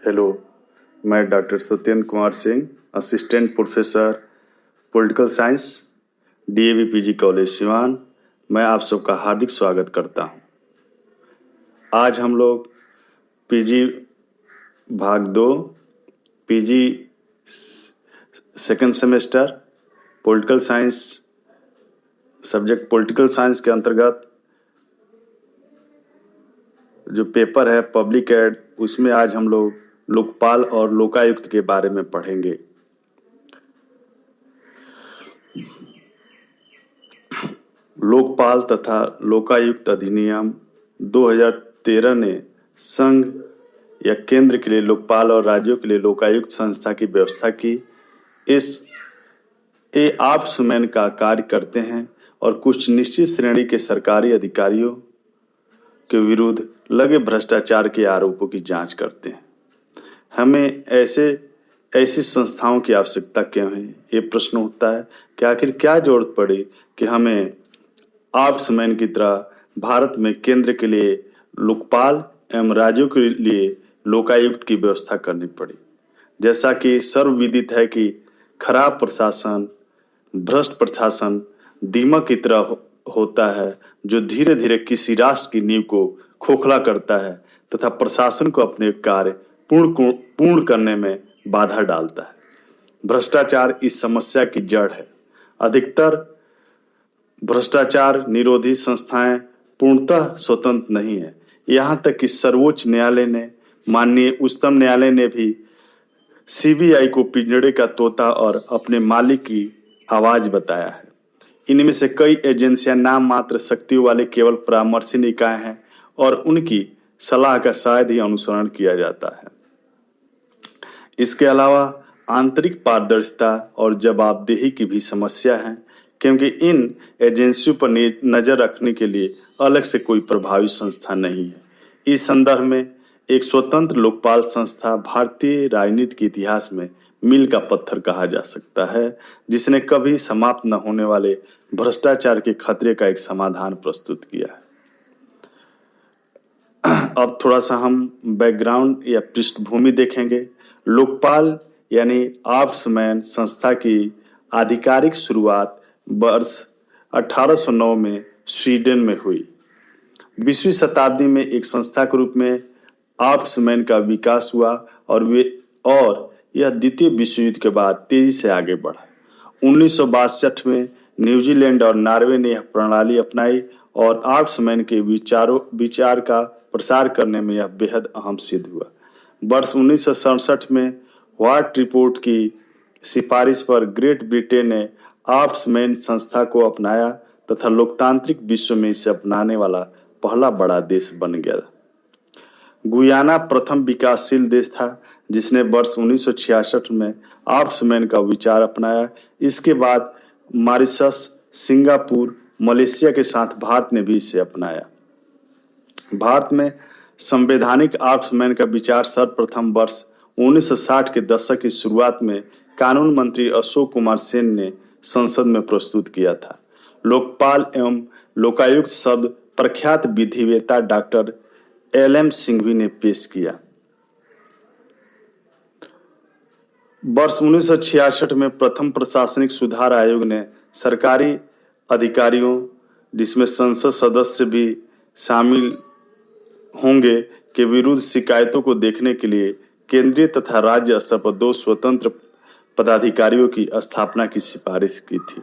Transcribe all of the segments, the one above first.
Hello, मैं doctor Satyendra Kumar Singh, assistant professor political science, DAV PG college Siwan. मैं आप सबका हार्दिक स्वागत करता हूं। आज हम लोग पीजी भाग 2, PG second semester political science, subject political science के अंतर्गत जो पेपर है पब्लिक एड, उसमें आज हम लोग लोकपाल और लोकायुक्त के बारे में पढ़ेंगे। लोकपाल तथा लोकायुक्त अधिनियम 2013 ने संघ या केंद्र के लिए लोकपाल और राज्यों के लिए लोकायुक्त संस्था की व्यवस्था की। ये ऑब्समैन का कार्य करते हैं और कुछ निश्चित श्रेणी के सरकारी अधिकारियों के विरुद्ध लगे भ्रष्टाचार के आरोपों की जांच करते हैं। हमें ऐसी संस्थाओं की आवश्यकता क्यों है, ये प्रश्न उठता है कि आखिर क्या जरूरत पड़ी कि हमें ऑब्समैन की तरह भारत में केंद्र के लिए लोकपाल एवं राज्यों के लिए लोकायुक्त की व्यवस्था करनी पड़ी। जैसा कि सर्वविदित है कि खराब प्रशासन, भ्रष्ट प्रशासन दीमक की तरह होता है जो धीरे धीरे किसी राष्ट्र की नींव को खोखला करता है तथा प्रशासन को अपने कार्य पूर्ण करने में बाधा डालता है। भ्रष्टाचार इस समस्या की जड़ है। अधिकतर भ्रष्टाचार निरोधी संस्थाएं पूर्णतः स्वतंत्र नहीं है। यहाँ तक कि सर्वोच्च न्यायालय ने, माननीय उच्चतम न्यायालय ने भी सीबीआई को पिंजड़े का तोता और अपने मालिक की आवाज बताया है। इनमें से कई एजेंसियां नाम मात्र शक्तियों वाले केवल परामर्शी निकाय हैं और उनकी सलाह का शायद ही अनुसरण किया जाता है। इसके अलावा आंतरिक पारदर्शिता और जवाबदेही की भी समस्या है, क्योंकि इन एजेंसियों पर नजर रखने के लिए अलग से कोई प्रभावी संस्था नहीं है। इस संदर्भ में एक स्वतंत्र लोकपाल संस्था भारतीय राजनीति के इतिहास में मील का पत्थर कहा जा सकता है, जिसने कभी समाप्त न होने वाले भ्रष्टाचार के खतरे का एक समाधान प्रस्तुत किया है। अब थोड़ा सा हम बैकग्राउंड या पृष्ठभूमि देखेंगे। लोकपाल यानी ऑब्समैन संस्था की आधिकारिक शुरुआत वर्ष 1809 में स्वीडन में हुई। 20वीं शताब्दी में एक संस्था के रूप में ऑब्समैन का विकास हुआ और यह द्वितीय विश्व युद्ध के बाद तेजी से आगे बढ़ा। 1962 में न्यूजीलैंड और नॉर्वे ने यह प्रणाली अपनाई और ऑब्समैन के विचार का प्रसार करने में यह बेहद अहम सिद्ध हुआ। वर्ष 1967 में व्हाट रिपोर्ट की सिफारिश पर ग्रेट ब्रिटेन ने ऑब्समैन संस्था को अपनाया तथा लोकतांत्रिक विश्व में इसे अपनाने वाला पहला बड़ा देश बन गया। गुयाना प्रथम विकासशील देश था जिसने वर्ष 1966 में ऑब्समैन का विचार अपनाया। इसके बाद मॉरिशस, सिंगापुर, मलेशिया के साथ भारत ने भी इसे अपनाया। भारत में संवैधानिक ऑब्समैन का विचार सर्वप्रथम वर्ष 1960 के दशक की शुरुआत में कानून मंत्री अशोक कुमार सेन ने संसद में प्रस्तुत किया था। लोकपाल एवं लोकायुक्त शब्द प्रख्यात विधिवेत्ता डॉक्टर LM सिंघवी ने पेश किया। वर्ष 1966 में प्रथम प्रशासनिक सुधार आयोग ने सरकारी अधिकारियों, जिसमें संसद सदस्य भी शामिल होंगे, के विरुद्ध शिकायतों को देखने के लिए केंद्रीय तथा राज्य स्तर पर 2 स्वतंत्र पदाधिकारियों की स्थापना की सिफारिश की थी।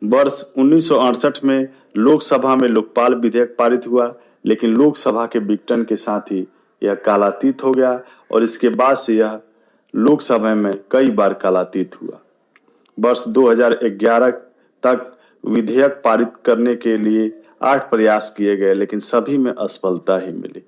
वर्ष 1968 में लोकसभा में लोकपाल विधेयक पारित हुआ, लेकिन लोकसभा के विघटन के साथ ही यह कालातीत हो गया और इसके बाद से यह लोकसभा में कई बार कालातीत हुआ। वर्ष 2011 तक विधेयक पारित करने के लिए 8 प्रयास किए गए, लेकिन सभी में असफलता ही मिली।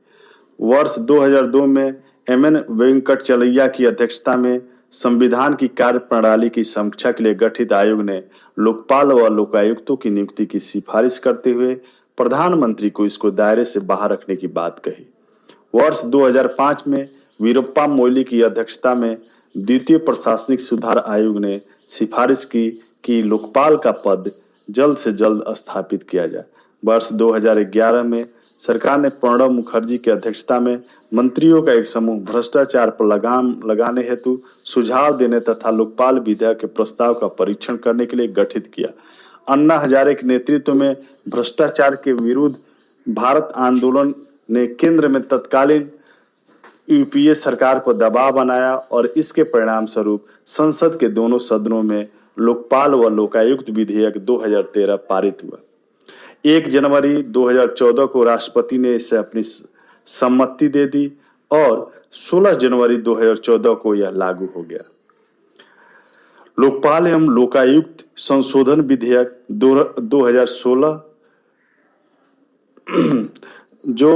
वर्ष 2002 में MN वेंकटचलैया की अध्यक्षता में संविधान की कार्य प्रणाली की समीक्षा के लिए गठित आयोग ने लोकपाल व लोकायुक्तों की नियुक्ति की सिफारिश करते हुए प्रधानमंत्री को इसको दायरे से बाहर रखने की बात कही। वर्ष 2005 में वीरप्पा मोइली की अध्यक्षता में द्वितीय प्रशासनिक सुधार आयोग ने सिफारिश की कि लोकपाल का पद जल्द से जल्द स्थापित किया जाए। वर्ष 2011 में सरकार ने प्रणब मुखर्जी की अध्यक्षता में मंत्रियों का एक समूह भ्रष्टाचार पर लगाम लगाने हेतु सुझाव देने तथा लोकपाल विधेयक के प्रस्ताव का परीक्षण करने के लिए गठित किया। अन्ना हजारे के नेतृत्व में भ्रष्टाचार के विरुद्ध भारत आंदोलन ने केंद्र में तत्कालीन यूपीए सरकार पर दबाव बनाया और इसके परिणाम स्वरूप संसद के दोनों सदनों में लोकपाल व लोकायुक्त विधेयक 2013 पारित हुआ। 1 जनवरी 2014 को राष्ट्रपति ने इसे अपनी सम्मति दे दी और 16 जनवरी 2014 को यह लागू हो गया। लोकपाल एवं लोकायुक्त संशोधन विधेयक 2016 जो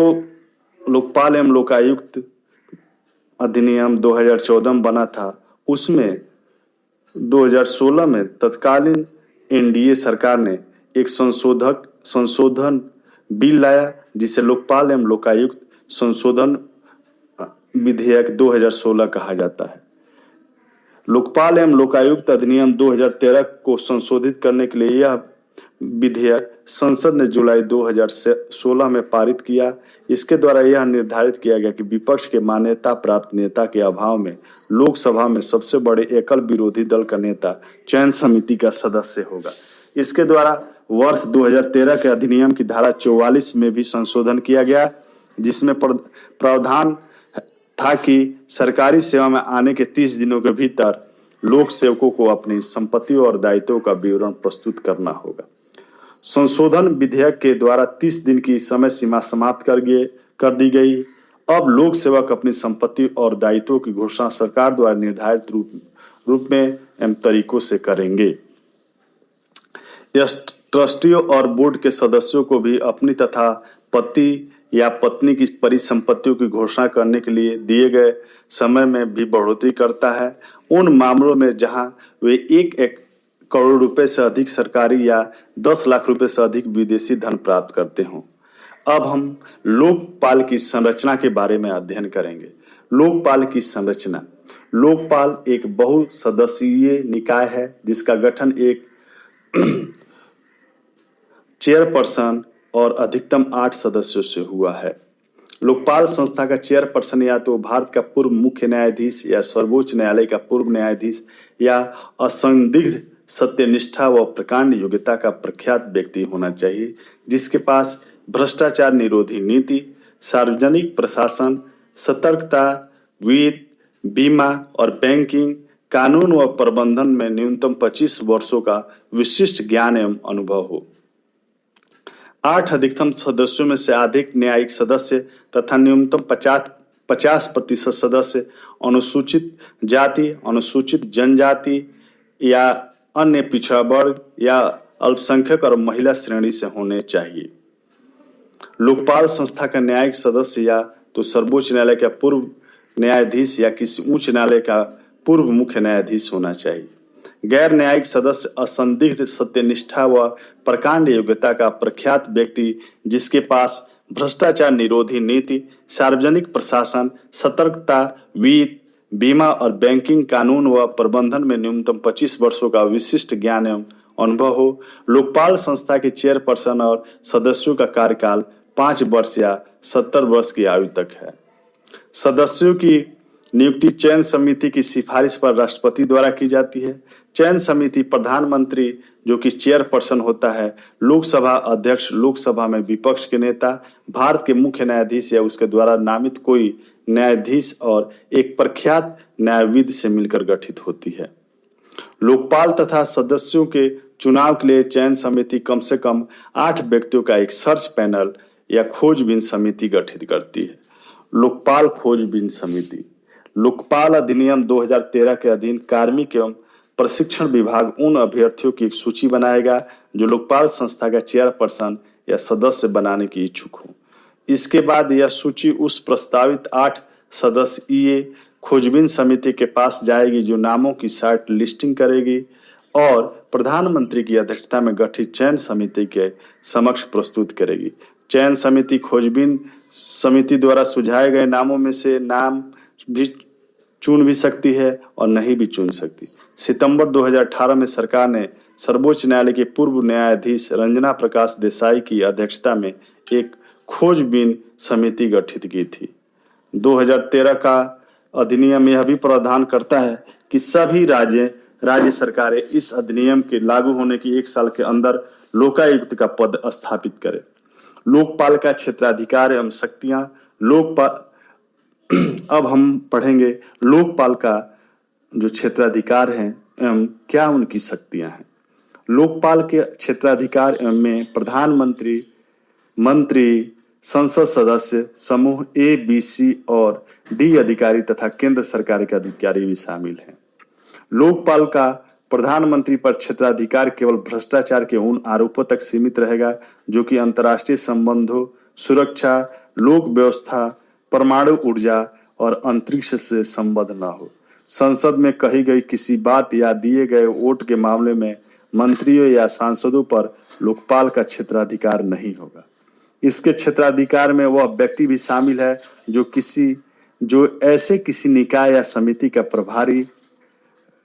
लोकपाल एवं लोकायुक्त अधिनियम 2014 में बना था, उसमें 2016 में तत्कालीन एनडीए सरकार ने एक संशोधन बिल लाया जिसे लोकपाल एवं लोकायुक्त संशोधन विधेयक 2016 कहा जाता है। लोकपाल एवं लोकायुक्त अधिनियम 2013 को संशोधित करने के लिए यह विधेयक संसद ने जुलाई 2016 में पारित किया। इसके द्वारा यह निर्धारित किया गया कि विपक्ष के मान्यता प्राप्त नेता के अभाव में लोकसभा में सबसे बड़े एकल विरोधी दल का नेता चयन समिति का सदस्य होगा। इसके द्वारा वर्ष 2013 के अधिनियम की धारा 44 में भी संशोधन किया गया, जिसमें प्रावधान था कि सरकारी सेवा में आने के 30 दिनों के भीतर लोक सेवकों को अपनी संपत्तियों और दायित्वों का विवरण प्रस्तुत करना होगा। संशोधन विधेयक के द्वारा 30 दिन की समय सीमा समाप्त कर दी गई। अब लोक सेवक अपनी संपत्ति और दायित्वों की घोषणा सरकार द्वारा निर्धारित रूप में एवं तरीकों से करेंगे। ट्रस्टियों और बोर्ड के सदस्यों को भी अपनी तथा पति या पत्नी की परिसंपत्तियों की घोषणा करने के लिए दिए गए समय में भी बढ़ोतरी करता है, उन मामलों में जहां वे 1 करोड़ रुपए से अधिक सरकारी या 10 लाख रुपए से अधिक विदेशी धन प्राप्त करते हों। अब हम लोकपाल की संरचना के बारे में अध्ययन करेंगे। लोकपाल की संरचना। लोकपाल एक बहुसदस्यीय निकाय है जिसका गठन एक चेयरपर्सन और अधिकतम 8 सदस्यों से हुआ है। लोकपाल संस्था का चेयरपर्सन या तो भारत का पूर्व मुख्य न्यायाधीश या सर्वोच्च न्यायालय का पूर्व न्यायाधीश या असंदिग्ध सत्यनिष्ठा व प्रकांड योग्यता का प्रख्यात व्यक्ति होना चाहिए, जिसके पास भ्रष्टाचार निरोधी नीति, सार्वजनिक प्रशासन, सतर्कता, वित्त, बीमा और बैंकिंग, कानून व प्रबंधन में न्यूनतम 25 वर्षों का विशिष्ट ज्ञान एवं अनुभव हो। 8 अधिकतम सदस्यों में से अधिक न्यायिक सदस्य तथा न्यूनतम 50% सदस्य अनुसूचित जाति, अनुसूचित जनजाति या अन्य पिछड़ा वर्ग या अल्पसंख्यक और महिला श्रेणी से होने चाहिए। लोकपाल संस्था का न्यायिक सदस्य या तो सर्वोच्च न्यायालय का पूर्व न्यायाधीश या किसी उच्च न्यायालय का पूर्व मुख्य न्यायाधीश होना चाहिए। गैर न्यायिक सदस्य असंदिग्ध सत्यनिष्ठा व प्रकांड योग्यता का प्रख्यात व्यक्ति जिसके पास भ्रष्टाचार निरोधी नीति, सार्वजनिक प्रशासन, सतर्कता, वित्त, बीमा और बैंकिंग, कानून व प्रबंधन में न्यूनतम 25 वर्षों का विशिष्ट ज्ञान एवं अनुभव हो। लोकपाल संस्था के चेयरपर्सन और सदस्यों का कार्यकाल 5 वर्ष या 70 वर्ष की आयु तक है। सदस्यों की नियुक्ति चयन समिति की सिफारिश पर राष्ट्रपति द्वारा की जाती है। चयन समिति प्रधानमंत्री जो कि चेयरपर्सन होता है, लोकसभा अध्यक्ष, लोकसभा में विपक्ष के नेता, भारत के मुख्य न्यायाधीश या उसके द्वारा नामित कोई न्यायाधीश और एक प्रख्यात न्यायविद से मिलकर गठित होती है। लोकपाल तथा सदस्यों के चुनाव के लिए चयन समिति कम से कम 8 व्यक्तियों का एक सर्च पैनल या खोजबीन समिति गठित करती है। लोकपाल खोजबीन समिति। लोकपाल अधिनियम 2013 के अधीन कार्मिक एवं प्रशिक्षण विभाग उन अभ्यर्थियों की एक सूची बनाएगा जो लोकपाल संस्था का चेयरपर्सन या सदस्य बनाने की इच्छुक हो। इसके बाद यह सूची उस प्रस्तावित 8 सदस्यीय खोजबीन समिति के पास जाएगी जो नामों की शॉर्ट लिस्टिंग करेगी और प्रधानमंत्री की अध्यक्षता में गठित चयन समिति के समक्ष प्रस्तुत करेगी। चयन समिति खोजबीन समिति द्वारा सुझाए गए नामों में से नाम भी चुन भी सकती है और नहीं भी चुन सकती। सितंबर 2018 में सरकार ने सर्वोच्च न्यायालय के पूर्व न्यायाधीश रंजना प्रकाश देसाई की अध्यक्षता में एक खोजबीन समिति गठित की थी। 2013 का अधिनियम यह भी प्रावधान करता है कि सभी राज्य सरकारें इस अधिनियम के लागू होने की 1 साल के अंदर लोकायुक्त का पद स्थापित करें। लोकपाल का क्षेत्राधिकार एवं शक्तियां। लोकपाल अब हम पढ़ेंगे लोकपाल का जो क्षेत्राधिकार है एवं क्या उनकी शक्तियां हैं। लोकपाल के क्षेत्राधिकार एवं में प्रधानमंत्री, मंत्री, संसद सदस्य, समूह ए, बी, सी और डी अधिकारी तथा केंद्र सरकार के अधिकारी भी शामिल हैं। लोकपाल का प्रधानमंत्री पर क्षेत्राधिकार केवल भ्रष्टाचार के उन आरोपों तक सीमित रहेगा जो कि अंतर्राष्ट्रीय संबंधों, सुरक्षा, लोक व्यवस्था, परमाणु ऊर्जा और अंतरिक्ष से संबद्ध न हो। संसद में कही गई किसी बात या दिए गए वोट के मामले में मंत्रियों या सांसदों पर लोकपाल का क्षेत्राधिकार नहीं होगा। इसके क्षेत्राधिकार में वह व्यक्ति भी शामिल है जो ऐसे किसी निकाय या समिति का प्रभारी,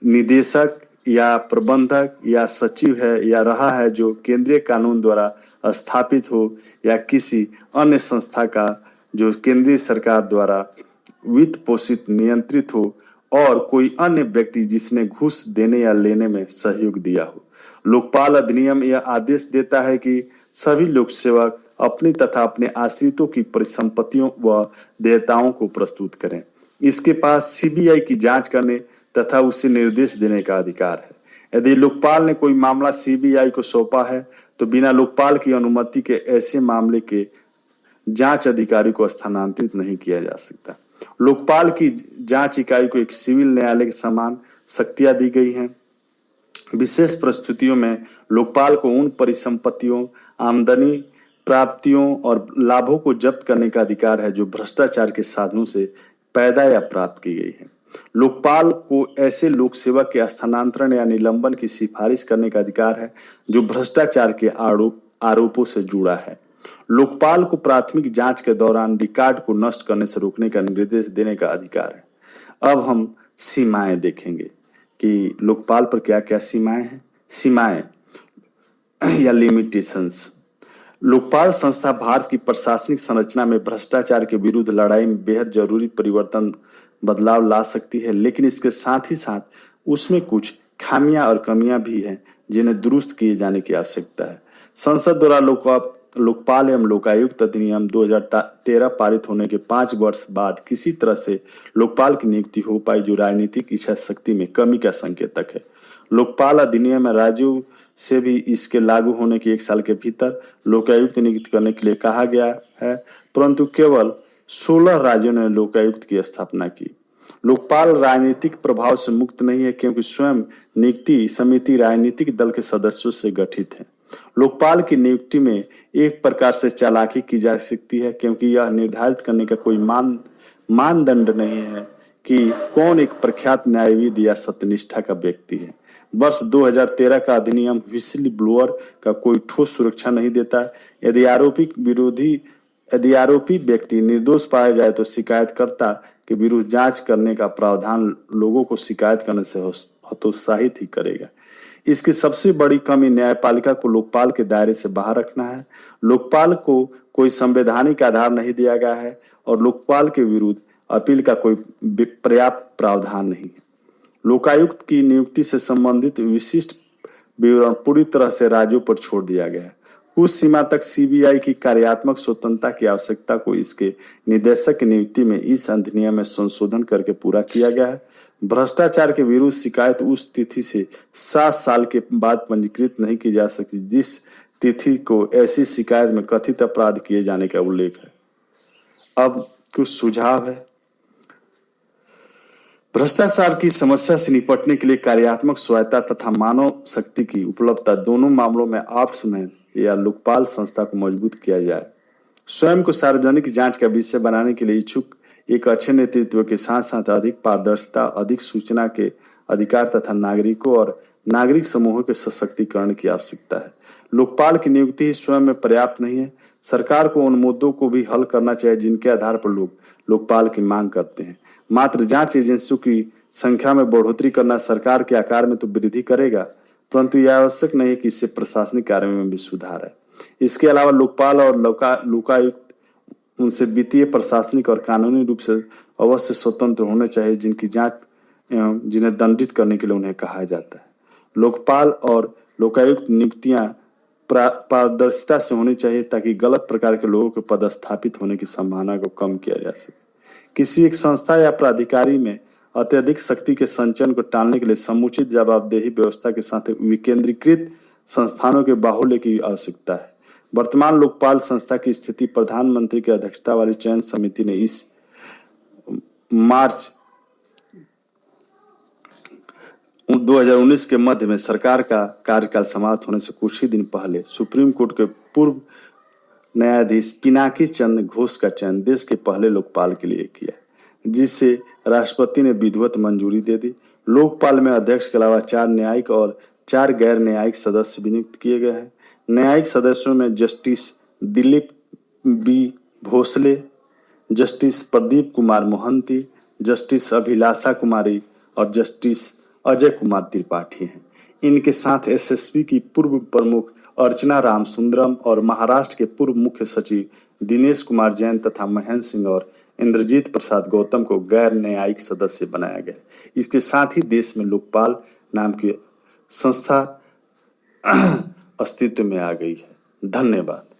निदेशक या प्रबंधक या सचिव है या रहा है जो केंद्रीय कानून द्वारा स्थापित हो या किसी अन्य संस्था का जो केंद्रीय सरकार द्वारा वित्त पोषित नियंत्रित हो और कोई अन्य व्यक्ति जिसने घूस देने या लेने में सहयोग दिया हो। लोकपाल अधिनियम यह आदेश देता है कि सभी लोक सेवक अपनी तथा अपने आश्रितों की परिसंपत्तियों व देयताओं को प्रस्तुत करें। इसके पास सीबीआई की जांच करने तथा उसे निर्देश देने का अधिकार है। यदि लोकपाल ने कोई मामला सीबीआई को सौंपा है तो बिना लोकपाल की अनुमति के ऐसे मामले के जांच अधिकारी को स्थानांतरित नहीं किया जा सकता। लोकपाल की जांच इकाई को एक सिविल न्यायालय के समान शक्तियां दी गई हैं। विशेष परिस्थितियों में लोकपाल को उन परिसंपत्तियों, आमदनी, प्राप्तियों और लाभों को जब्त करने का अधिकार है जो भ्रष्टाचार के साधनों से पैदा या प्राप्त की गई है। लोकपाल को ऐसे लोक सेवक के स्थानांतरण या निलंबन की सिफारिश करने का अधिकार है जो भ्रष्टाचार के आरोपों से जुड़ा है। लोकपाल को प्राथमिक जांच के दौरान रिकॉर्ड को नष्ट करने से रोकने का निर्देश देने का अधिकार है। अब हम सीमाएं देखेंगे कि लोकपाल पर क्या क्या सीमाएं हैं। सीमाएं या लिमिटेशंस। लोकपाल संस्था भारत की प्रशासनिक संरचना में भ्रष्टाचार के विरुद्ध लड़ाई में बेहद जरूरी बदलाव ला सकती है, लेकिन इसके साथ ही साथ उसमें कुछ खामियां और कमियां भी हैं जिन्हें दुरुस्त किए जाने की आवश्यकता है। संसद द्वारा लोकपाल एवं लोकायुक्त अधिनियम 2013 पारित होने के 5 वर्ष बाद किसी तरह से लोकपाल की नियुक्ति हो पाई जो राजनीतिक इच्छा शक्ति में कमी का संकेतक है। लोकपाल अधिनियम में राज्यों से भी इसके लागू होने के 1 साल के भीतर लोकायुक्त नियुक्त करने के लिए कहा गया है, परंतु केवल 16 राज्यों ने लोकायुक्त की स्थापना की। लोकपाल राजनीतिक प्रभाव से मुक्त नहीं है क्योंकि स्वयं नियुक्ति समिति राजनीतिक दल के सदस्यों से गठित है। लोकपाल की नियुक्ति में एक प्रकार से चालाकी की जा सकती है क्योंकि यह निर्धारित करने का कोई मानदंड नहीं है कि कौन एक प्रख्यात न्यायविद या सत्यनिष्ठा का व्यक्ति है। वर्ष 2013 का अधिनियम व्हिसिल ब्लोअर का कोई ठोस सुरक्षा नहीं देता है। यदि आरोपी व्यक्ति निर्दोष पाया जाए तो शिकायतकर्ता के विरुद्ध जांच करने का प्रावधान लोगों को शिकायत करने से हतोत्साहित ही करेगा। इसकी सबसे बड़ी कमी न्यायपालिका को लोकपाल के दायरे से बाहर रखना है। लोकपाल को कोई संवैधानिक आधार नहीं दिया गया है और लोकपाल के विरुद्ध अपील का कोई पर्याप्त प्रावधान नहीं है। लोकायुक्त की नियुक्ति से संबंधित विशिष्ट विवरण पूरी तरह से राज्यों पर छोड़ दिया गया है। कुछ सीमा तक सीबीआई की कार्यात्मक स्वतंत्रता की आवश्यकता को इसके निदेशक की नियुक्ति में इस अधिनियम में संशोधन करके पूरा किया गया है। भ्रष्टाचार के विरुद्ध शिकायत उस तिथि से 7 साल के बाद पंजीकृत नहीं की जा सकती जिस तिथि को ऐसी शिकायत में कथित अपराध किए जाने का उल्लेख है। अब कुछ सुझाव है। भ्रष्टाचार की समस्या से निपटने के लिए कार्यात्मक स्वायत्ता तथा मानव शक्ति की उपलब्धता दोनों मामलों में ऑम्बुड्समैन या लोकपाल संस्था को मजबूत किया जाए। स्वयं को सार्वजनिक जांच का विषय बनाने के लिए इच्छुक एक अच्छे नेतृत्व के साथ साथ अधिक पारदर्शिता, अधिक सूचना के अधिकार तथा नागरिकों और नागरिक समूहों के सशक्तिकरण की आवश्यकता है। लोकपाल की नियुक्ति ही स्वयं में पर्याप्त नहीं है। सरकार को उन मुद्दों को भी हल करना चाहिए जिनके आधार पर लोग लोकपाल की मांग करते हैं। मात्र जांच एजेंसियों की संख्या में बढ़ोतरी करना सरकार के आकार में तो वृद्धि करेगा, परंतु यह आवश्यक नहीं कि इससे प्रशासनिक कार्य में भी सुधार है। इसके अलावा लोकपाल और लोकायुक्त उनसे वित्तीय, प्रशासनिक और कानूनी रूप से अवश्य स्वतंत्र होने चाहिए, जिनकी जांच एवं जिन्हें दंडित करने के लिए उन्हें कहा जाता है। लोकपाल और लोकायुक्त नियुक्तियां पारदर्शिता से होनी चाहिए, ताकि गलत प्रकार के लोगों के पदस्थापित होने की संभावना को कम किया जा सके। किसी एक संस्था या प्राधिकारी में अत्यधिक शक्ति के संचयन को टालने के लिए समुचित जवाबदेही व्यवस्था के साथ विकेंद्रीकृत संस्थानों के बाहुल्य की आवश्यकता है। वर्तमान लोकपाल संस्था की स्थिति प्रधानमंत्री की अध्यक्षता वाली चयन समिति ने इस मार्च 2019 के मध्य में सरकार का कार्यकाल समाप्त होने से कुछ ही दिन पहले सुप्रीम कोर्ट के पूर्व न्यायाधीश पिनाकी चंद्र घोष का चयन देश के पहले लोकपाल के लिए किया, जिसे राष्ट्रपति ने विधिवत मंजूरी दे दी। लोकपाल में अध्यक्ष के अलावा 4 न्यायिक और 4 गैर न्यायिक सदस्य भी नियुक्त किए गए हैं। न्यायिक सदस्यों में justice Dilip B Bhosle, justice Pradeep Kumar Mohanty, justice Abhilasha Kumari और जस्टिस अजय कुमार त्रिपाठी हैं। इनके साथ एसएसबी की पूर्व प्रमुख अर्चना रामसुंदरम और महाराष्ट्र के पूर्व मुख्य सचिव दिनेश कुमार जैन तथा महेंद्र सिंह और इंद्रजीत प्रसाद गौतम को गैर न्यायिक सदस्य बनाया गया। इसके साथ ही देश में लोकपाल नाम की संस्था अस्तित्व में आ गई है। धन्यवाद।